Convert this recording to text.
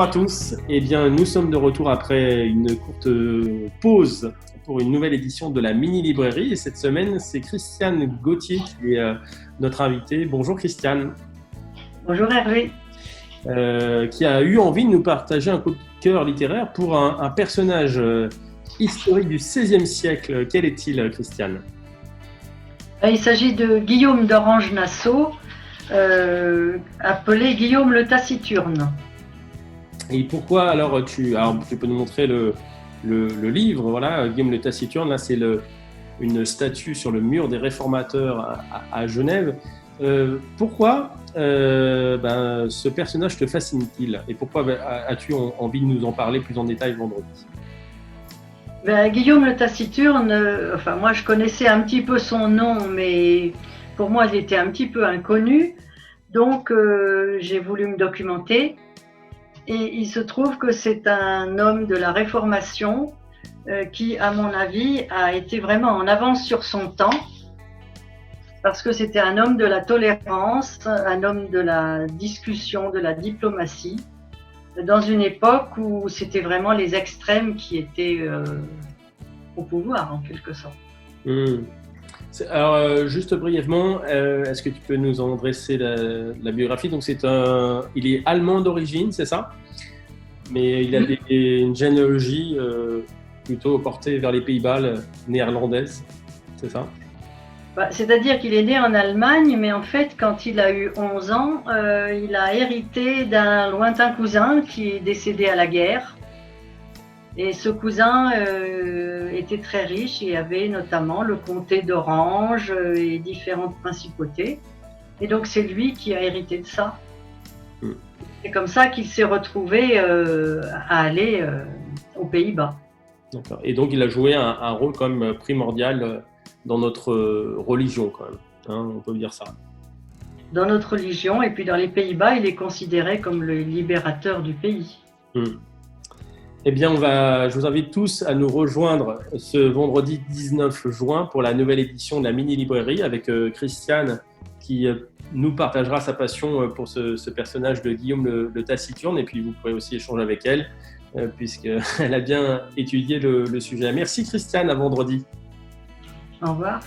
Bonjour à tous. Eh bien, nous sommes de retour après une courte pause pour une nouvelle édition de la mini-librairie. Et cette semaine, c'est Christiane Gauthier qui est notre invitée. Bonjour Christiane. Bonjour Hervé. Qui a eu envie de nous partager un coup de cœur littéraire pour un personnage historique du XVIe siècle. Quel est-il, Christiane ? Il s'agit de Guillaume d'Orange-Nassau, appelé Guillaume le Taciturne. Et pourquoi alors tu peux nous montrer le livre, voilà, Guillaume le Taciturne, là c'est une statue sur le mur des réformateurs à Genève. Pourquoi ce personnage te fascine-t-il et pourquoi as-tu envie de nous en parler plus en détail vendredi ? Guillaume le Taciturne, moi je connaissais un petit peu son nom, mais pour moi il était un petit peu inconnu, donc j'ai voulu me documenter. Et il se trouve que c'est un homme de la Réformation qui, à mon avis, a été vraiment en avance sur son temps, parce que c'était un homme de la tolérance, un homme de la discussion, de la diplomatie, dans une époque où c'était vraiment les extrêmes qui étaient au pouvoir, en quelque sorte. Alors, juste brièvement, est-ce que tu peux nous en dresser la biographie ? Donc, il est allemand d'origine, c'est ça ? Mais il a une généalogie plutôt portée vers les Pays-Bas, néerlandaise, c'est ça ? C'est-à-dire qu'il est né en Allemagne, mais en fait, quand il a eu 11 ans, il a hérité d'un lointain cousin qui est décédé à la guerre. Et ce cousin était très riche et avait notamment le comté d'Orange et différentes principautés. Et donc c'est lui qui a hérité de ça. C'est comme ça qu'il s'est retrouvé à aller aux Pays-Bas. D'accord. Et donc il a joué un rôle quand même primordial dans notre religion quand même, hein, on peut dire ça. Dans notre religion et puis dans les Pays-Bas, il est considéré comme le libérateur du pays. Eh bien, je vous invite tous à nous rejoindre ce vendredi 19 juin pour la nouvelle édition de la mini-librairie avec Christiane qui nous partagera sa passion pour ce personnage de Guillaume le Taciturne. Et puis, vous pourrez aussi échanger avec elle puisqu'elle a bien étudié le sujet. Merci Christiane, à vendredi. Au revoir.